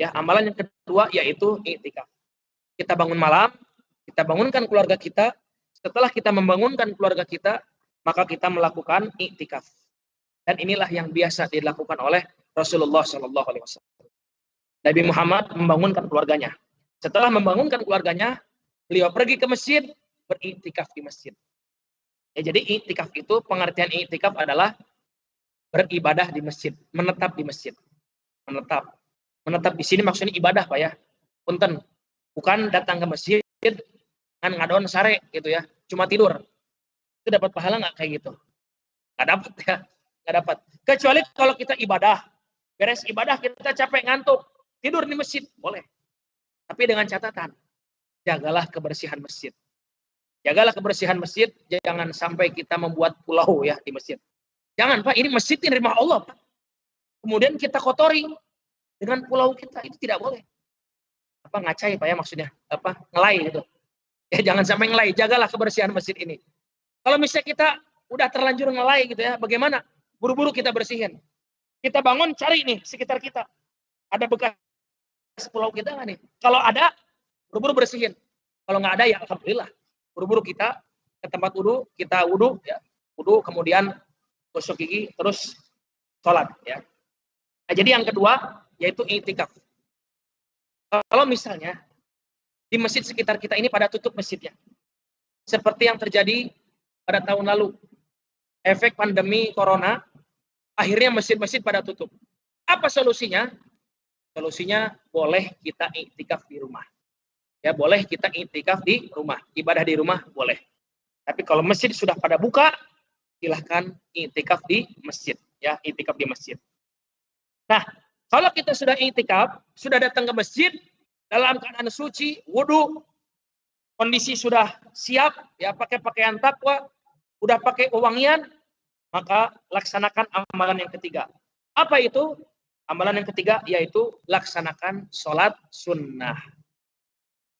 Ya, amalan yang kedua yaitu iktikaf. Kita bangun malam, kita bangunkan keluarga kita. Setelah kita membangunkan keluarga kita, maka kita melakukan iktikaf. Dan inilah yang biasa dilakukan oleh Rasulullah SAW. Nabi Muhammad membangunkan keluarganya. Setelah membangunkan keluarganya, beliau pergi ke masjid, beriktikaf di masjid. Ya, jadi iktikaf itu, pengertian iktikaf adalah beribadah di masjid, menetap di masjid. Menetap di sini maksudnya ibadah Pak ya. Punten, bukan datang ke masjid kan ngadon sare gitu ya, cuma tidur. Itu dapat pahala nggak kayak gitu? Nggak dapat ya, nggak dapat. Kecuali kalau kita ibadah, beres ibadah kita capek ngantuk, tidur di masjid boleh. Tapi dengan catatan, jagalah kebersihan masjid. Jagalah kebersihan masjid, jangan sampai kita membuat pulau ya di masjid. Jangan Pak, ini masjid ini rumah Allah Pak. Kemudian kita kotori dengan pulau kita, itu tidak boleh. Ngacai Pak ya maksudnya, ngelai gitu. Ya jangan sampai ngelai, jagalah kebersihan masjid ini. Kalau misalnya kita udah terlanjur ngelai gitu ya, bagaimana? Buru-buru kita bersihin. Kita bangun, cari nih sekitar kita. Ada bekas pulau kita nggak nih? Kalau ada, buru-buru bersihin. Kalau nggak ada ya alhamdulillah. Buru-buru kita ke tempat wudhu, kita wudhu, ya, wudhu kemudian gosok gigi, terus sholat. Ya. Nah, jadi yang kedua yaitu iktikaf. Kalau misalnya di masjid sekitar kita ini pada tutup masjidnya, seperti yang terjadi pada tahun lalu, efek pandemi corona, akhirnya masjid-masjid pada tutup. Apa solusinya? Solusinya boleh kita iktikaf di rumah. Ya, boleh kita iktikaf di rumah, ibadah di rumah boleh. Tapi kalau masjid sudah pada buka, silahkan iktikaf di masjid, ya, iktikaf di masjid. Nah, kalau kita sudah iktikaf, sudah datang ke masjid dalam keadaan suci, wudu, kondisi sudah siap, ya, pakai pakaian takwa, udah pakai wewangian, maka laksanakan amalan yang ketiga. Apa itu? Amalan yang ketiga yaitu laksanakan sholat sunnah.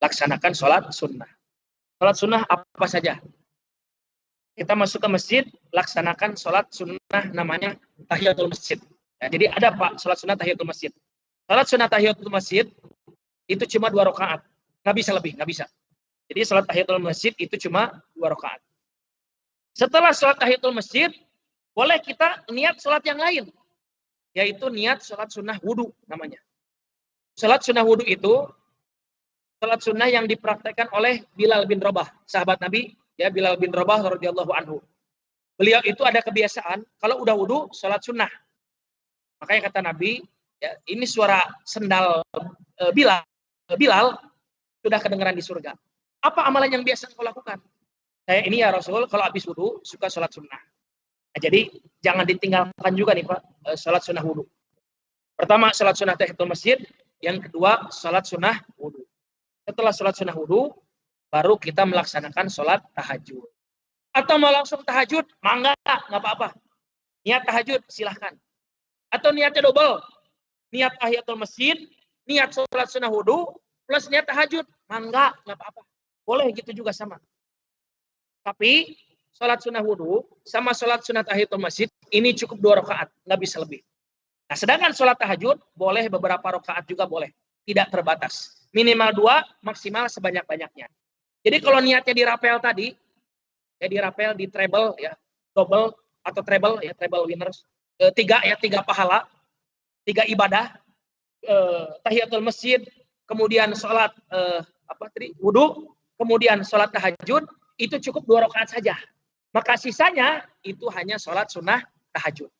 Laksanakan sholat sunnah. Sholat sunnah apa saja? Kita masuk ke masjid, laksanakan sholat sunnah namanya tahiyatul masjid. Ya, jadi ada Pak sholat sunnah tahiyatul masjid. Sholat sunnah tahiyatul masjid itu cuma 2 rakaat. Nggak bisa lebih, nggak bisa. Jadi sholat tahiyatul masjid itu cuma 2 rakaat. Setelah sholat tahiyatul masjid, boleh kita niat sholat yang lain. Yaitu niat sholat sunnah wudhu namanya. Sholat sunnah wudhu itu sholat sunnah yang dipraktekkan oleh Bilal bin Rabah, sahabat Nabi, ya, Bilal bin Rabah radhiyallahu anhu. Beliau itu ada kebiasaan kalau udah wudhu sholat sunnah. Makanya kata Nabi, ya, ini suara sendal Bilal sudah kedengaran di surga. Apa amalan yang biasa kau lakukan? Saya ini ya Rasul, kalau habis wudhu suka sholat sunnah. Nah, jadi jangan ditinggalkan juga nih Pak, sholat sunnah wudhu. Pertama sholat sunnah tahiyatul masjid, yang kedua sholat sunnah wudhu. Setelah sholat sunnah wudhu, baru kita melaksanakan sholat tahajud. Atau mau langsung tahajud, mangga, nggak apa-apa. Niat tahajud, silahkan. Atau niatnya double, niat tahiyatul masjid, niat sholat sunnah wudhu, plus niat tahajud, mangga, nggak apa-apa. Boleh gitu juga sama. Tapi sholat sunnah wudhu sama sholat sunnah tahiyatul masjid ini cukup 2 rakaat, nggak bisa lebih. Nah, sedangkan sholat tahajud boleh beberapa rakaat juga boleh, tidak terbatas. Minimal 2, maksimal sebanyak-banyaknya. Jadi kalau niatnya di rapel tadi, ya di rapel, di treble, ya double atau treble, ya treble winners, 3 pahala, 3 ibadah, tahiyatul masjid, kemudian sholat wudhu, kemudian sholat tahajud, itu cukup 2 rakaat saja. Maka sisanya itu hanya sholat sunnah tahajud.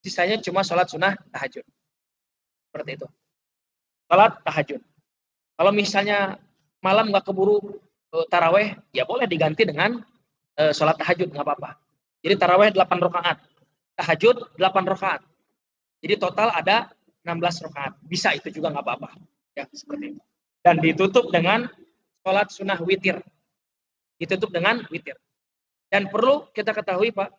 Sisanya cuma sholat sunnah tahajud. Seperti itu. Sholat tahajud. Kalau misalnya malam nggak keburu taraweh, ya boleh diganti dengan sholat tahajud, nggak apa-apa. Jadi taraweh 8 rakaat, tahajud 8 rakaat. Jadi total ada 16 rakaat. Bisa itu juga nggak apa-apa. Ya, seperti itu. Dan ditutup dengan sholat sunnah witir. Ditutup dengan witir. Dan perlu kita ketahui Pak,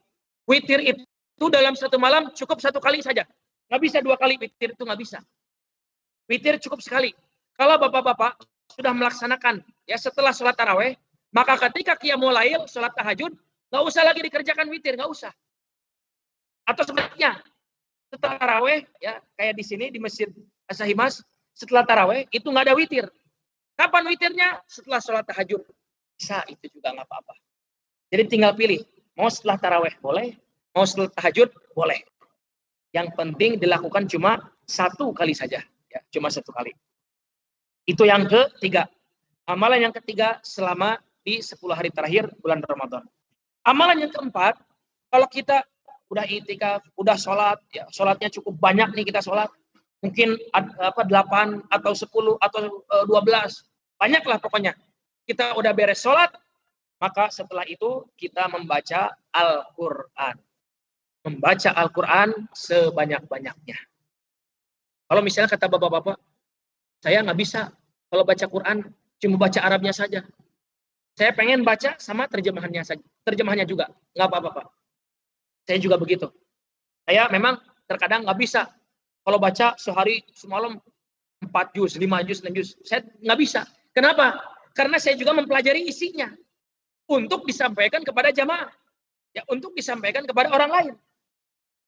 witir itu dalam satu malam cukup 1 kali saja. Nggak bisa 2 kali witir, itu nggak bisa. Witir cukup sekali. Kalau bapak-bapak sudah melaksanakan ya setelah sholat taraweh, maka ketika qiyamul lail, sholat tahajud, nggak usah lagi dikerjakan witir, nggak usah. Atau sebaliknya, setelah taraweh, ya kayak di sini di Masjid As-Sahimas, setelah taraweh itu nggak ada witir. Kapan witirnya? Setelah sholat tahajud. Bisa, itu juga nggak apa-apa. Jadi tinggal pilih, mau setelah taraweh boleh, mau setelah tahajud boleh. Yang penting dilakukan cuma 1 kali saja, ya, cuma 1 kali. Itu yang ketiga. Amalan yang ketiga selama di 10 hari terakhir bulan Ramadan. Amalan yang keempat, kalau kita udah itikaf, udah sholat, ya sholatnya cukup banyak nih kita sholat, mungkin 8 atau 10 atau 12, banyaklah pokoknya. Kita udah beres sholat, maka setelah itu kita membaca Al-Quran. Membaca Al-Quran sebanyak-banyaknya. Kalau misalnya kata bapak-bapak, saya nggak bisa kalau baca Quran, cuma baca Arabnya saja. Saya pengen baca sama terjemahannya saja. Terjemahannya juga, nggak apa-apa Pak. Saya juga begitu. Saya memang terkadang nggak bisa. Kalau baca sehari semalam 4 juz, 5 juz, 6 juz. Saya nggak bisa. Kenapa? Karena saya juga mempelajari isinya. Untuk disampaikan kepada jamaah. Ya, untuk disampaikan kepada orang lain.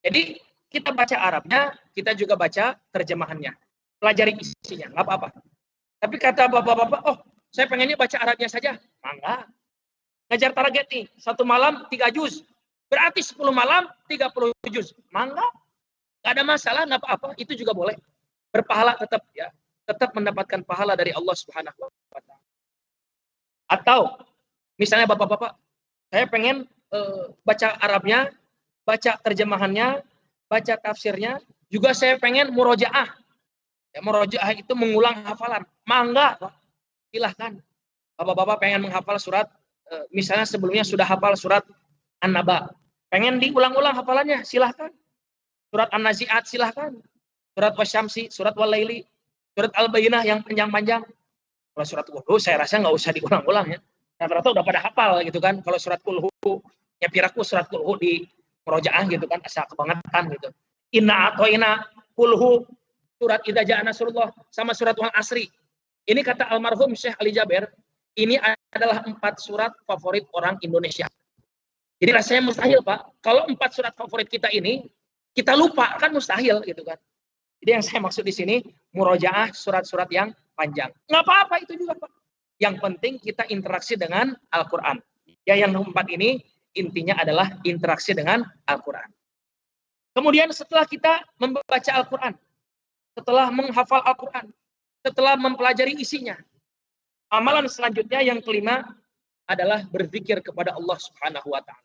Jadi kita baca Arabnya, kita juga baca terjemahannya. Pelajari isinya, nggak apa-apa. Tapi kata bapak-bapak, oh saya pengennya baca Arabnya saja. Mangga. Ngajar target nih, 1 malam 3 juz. Berarti 10 malam 30 juz. Mangga. Nggak ada masalah, nggak apa-apa. Itu juga boleh. Berpahala tetap ya. Tetap mendapatkan pahala dari Allah Subhanahu wa Ta'ala. Atau misalnya bapak-bapak, saya pengen baca Arabnya, baca terjemahannya, baca tafsirnya, juga saya pengen murojaah. Ya, murojaah itu mengulang hafalan. Mangga, silahkan. Bapak-bapak pengen menghafal surat, misalnya sebelumnya sudah hafal surat An-Naba. Pengen diulang-ulang hafalannya, silahkan. Surat An-Nazi'at, silahkan. Surat Wasyamsi, surat Walaili, surat Al-Bayyinah yang panjang-panjang. Kalau surat Kulhu, saya rasa nggak usah diulang-ulang ya. Rata-rata udah pada hafal gitu kan. Kalau surat Kulhu, ya piraku surat Kulhu di murojaah gitu kan, asal kebangetan gitu. Inna atau inna Kulhu, surat Idza Jaa Nasrullah, sama surat Wal Asri. Ini kata almarhum Syekh Ali Jaber, ini adalah 4 surat favorit orang Indonesia. Jadi rasanya mustahil Pak, kalau 4 surat favorit kita ini, kita lupa, kan mustahil gitu kan. Jadi yang saya maksud di sini, murojaah surat-surat yang panjang. Nggak apa-apa itu juga, Pak. Yang penting kita interaksi dengan Al-Quran. Ya, yang keempat ini intinya adalah interaksi dengan Al-Quran. Kemudian setelah kita membaca Al-Quran, setelah menghafal Al-Quran, setelah mempelajari isinya, amalan selanjutnya yang kelima adalah berzikir kepada Allah Subhanahu wa Ta'ala.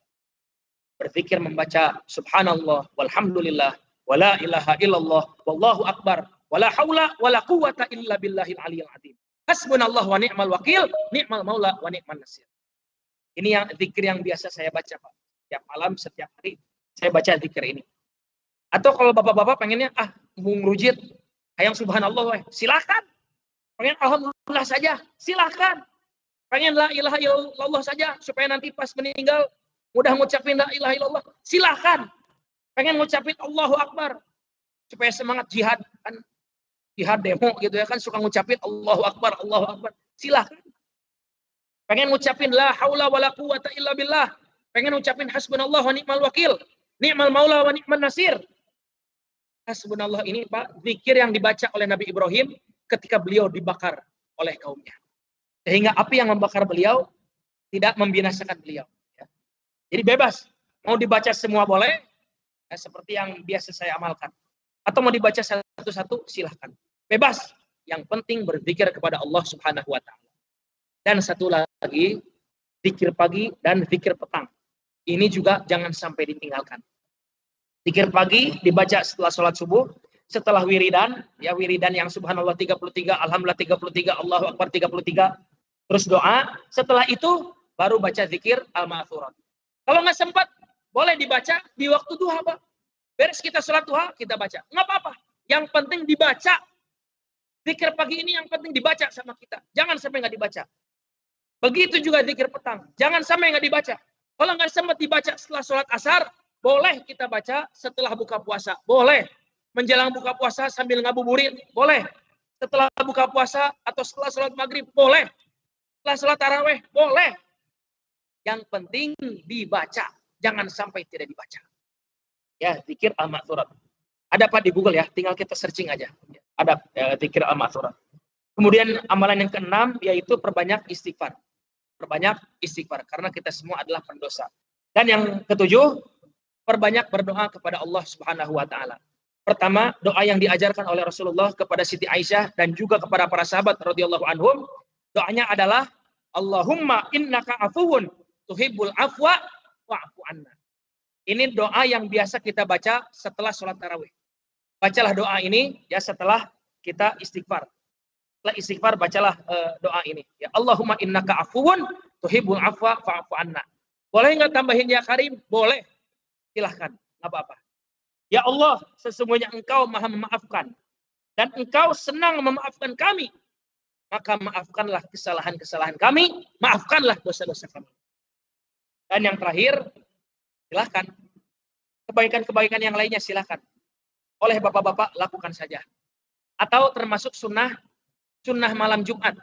Berzikir membaca Subhanallah, walhamdulillah, wala ilaha illallah, wallahu akbar, wala haula wala quwata illa billahil aliyil azim. Hasbunallah wa ni'mal wakil, ni'mal maula wa ni'man nasir. Ini yang zikir yang biasa saya baca, Pak. Setiap malam, setiap hari saya baca zikir ini. Atau kalau bapak-bapak pengennya ngrujit hayang subhanallah, silakan. Pengen alhamdulillah saja, silakan. Pengen la ilaha illallah saja supaya nanti pas meninggal mudah ngucapin la ilaha illallah, silakan. Pengen ngucapin Allahu Akbar supaya semangat jihad, kan jihad demo gitu ya kan, suka ngucapin Allahu Akbar, silakan. Pengen ngucapin la haula wala quwata illa billah, pengen ngucapin hasbunallah wa ni'mal wakil, ni'mal maula wa ni'man nasir. Hasbunallah ini, Pak, zikir yang dibaca oleh Nabi Ibrahim ketika beliau dibakar oleh kaumnya. Sehingga api yang membakar beliau tidak membinasakan beliau. Jadi bebas, mau dibaca semua boleh, ya, seperti yang biasa saya amalkan. Atau mau dibaca satu-satu, silahkan. Bebas, yang penting berzikir kepada Allah Subhanahu wa Ta'ala. Dan satu lagi, zikir pagi dan zikir petang. Ini juga jangan sampai ditinggalkan. Zikir pagi dibaca setelah sholat subuh, setelah wiridan, ya wiridan yang subhanallah 33, alhamdulillah 33, Allahu Akbar 33, terus doa. Setelah itu baru baca zikir al-ma'thurat. Kalau nggak sempat, boleh dibaca di waktu duha, Pak. Beres kita sholat duha, kita baca. Nggak apa-apa. Yang penting dibaca. Zikir pagi ini yang penting dibaca sama kita. Jangan sampai nggak dibaca. Begitu juga zikir petang. Jangan sampai nggak dibaca. Kalau nggak sempat dibaca setelah sholat asar, boleh kita baca setelah buka puasa. Boleh. Menjelang buka puasa sambil ngabuburit. Boleh. Setelah buka puasa atau setelah sholat maghrib. Boleh. Setelah sholat taraweh. Boleh. Yang penting dibaca. Jangan sampai tidak dibaca. Ya, zikir al-ma'thurat. Ada Pak di Google ya. Tinggal kita searching aja. Ada zikir al-ma'thurat. Kemudian amalan yang keenam yaitu perbanyak istighfar. Perbanyak istighfar. Karena kita semua adalah pendosa. Dan yang ketujuh, perbanyak berdoa kepada Allah Subhanahu wa Ta'ala. Pertama, doa yang diajarkan oleh Rasulullah kepada Siti Aisyah dan juga kepada para sahabat radhiyallahu anhum, doanya adalah Allahumma innaka afuwun tuhibbul afwa wa'fu anna. Ini doa yang biasa kita baca setelah sholat tarawih. Bacalah doa ini ya setelah kita istighfar. Setelah istighfar bacalah doa ini. Ya Allahumma innaka afuwun tuhibbul afwa fa'fu anna. Boleh nggak tambahin ya Karim? Boleh. Silahkan, nggak apa-apa. Ya Allah, sesungguhnya Engkau maha memaafkan. Dan Engkau senang memaafkan kami. Maka maafkanlah kesalahan-kesalahan kami. Maafkanlah dosa-dosa kami. Dan yang terakhir, silahkan. Kebaikan-kebaikan yang lainnya silahkan. Oleh bapak-bapak, lakukan saja. Atau termasuk sunnah malam Jumat.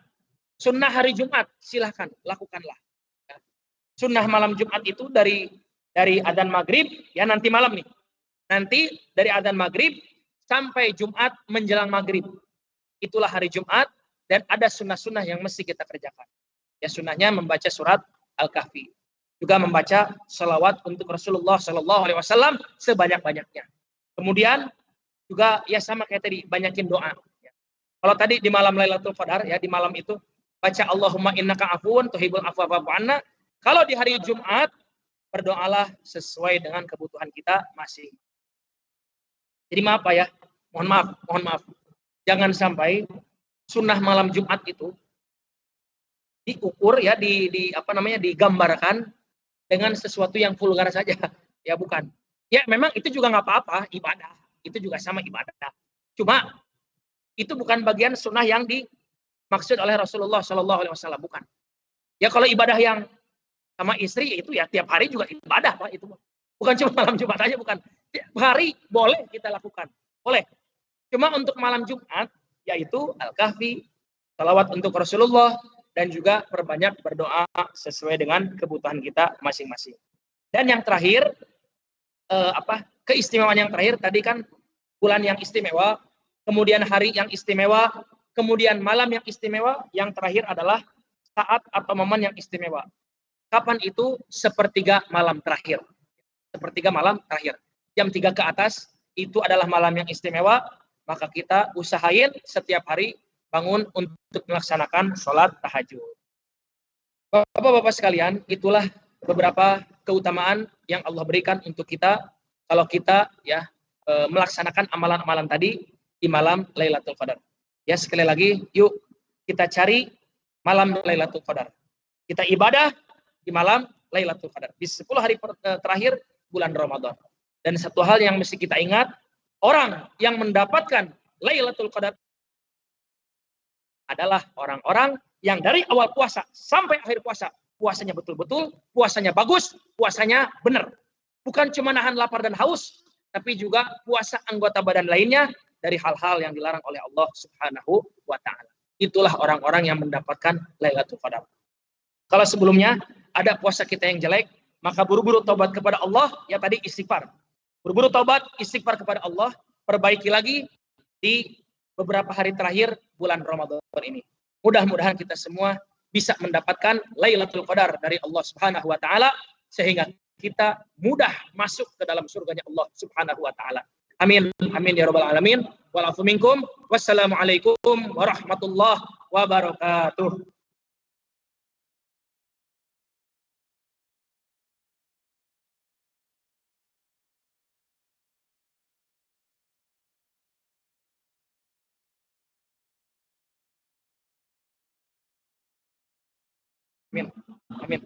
Sunnah hari Jumat, silahkan, lakukanlah. Sunnah malam Jumat itu dari adzan maghrib, ya nanti malam nih. Nanti dari adzan maghrib sampai Jumat menjelang maghrib. Itulah hari Jumat dan ada sunnah-sunnah yang mesti kita kerjakan. Ya sunnahnya membaca surat Al-Kahfi. Juga membaca salawat untuk Rasulullah SAW sebanyak-banyaknya. Kemudian juga ya sama kayak tadi, banyakin doa. Ya. Kalau tadi di malam Lailatul Qadar, ya di malam itu, baca Allahumma innaka afuwun tuhibbul afwa fa'fu anna. Kalau di hari Jumat, berdoalah sesuai dengan kebutuhan kita masing. Jadi maaf Pak ya, mohon maaf. Jangan sampai sunnah malam Jumat itu diukur ya, digambarkan dengan sesuatu yang vulgar saja. Ya bukan. Ya memang itu juga nggak apa-apa, ibadah. Itu juga sama ibadah. Cuma itu bukan bagian sunnah yang dimaksud oleh Rasulullah SAW, bukan. Ya kalau ibadah yang sama istri itu ya tiap hari juga ibadah Pak itu. Bukan cuma malam Jumat aja, bukan. Tiap hari boleh kita lakukan. Boleh. Cuma untuk malam Jumat yaitu Al-Kahfi, salawat untuk Rasulullah dan juga perbanyak berdoa sesuai dengan kebutuhan kita masing-masing. Dan yang terakhir keistimewaan yang terakhir tadi kan bulan yang istimewa kemudian hari yang istimewa, kemudian malam yang istimewa, yang terakhir adalah saat atau momen yang istimewa. Kapan itu? Sepertiga malam terakhir. Sepertiga malam terakhir. Jam 3 ke atas, itu adalah malam yang istimewa, maka kita usahain setiap hari bangun untuk melaksanakan sholat tahajud. Bapak-bapak sekalian, itulah beberapa keutamaan yang Allah berikan untuk kita kalau kita melaksanakan amalan-amalan tadi di malam Lailatul Qadar. Ya, sekali lagi, yuk kita cari malam Lailatul Qadar. Kita ibadah di malam Lailatul Qadar. Di 10 hari terakhir bulan Ramadan. Dan satu hal yang mesti kita ingat, orang yang mendapatkan Lailatul Qadar adalah orang-orang yang dari awal puasa sampai akhir puasa, puasanya betul-betul, puasanya bagus, puasanya benar. Bukan cuma nahan lapar dan haus, tapi juga puasa anggota badan lainnya dari hal-hal yang dilarang oleh Allah Subhanahu wa Ta'ala. Itulah orang-orang yang mendapatkan Lailatul Qadar. Kalau sebelumnya ada puasa kita yang jelek, maka buru-buru taubat kepada Allah, ya tadi istighfar. Buru-buru taubat, istighfar kepada Allah, perbaiki lagi di beberapa hari terakhir bulan Ramadan ini. Mudah-mudahan kita semua bisa mendapatkan Lailatul Qadar dari Allah Subhanahu wa Ta'ala, sehingga kita mudah masuk ke dalam surganya Allah Subhanahu wa Ta'ala. Amin. Amin ya rabbal alamin. Wa'alafu minkum. Wassalamualaikum warahmatullahi wabarakatuh. Amin. Amin.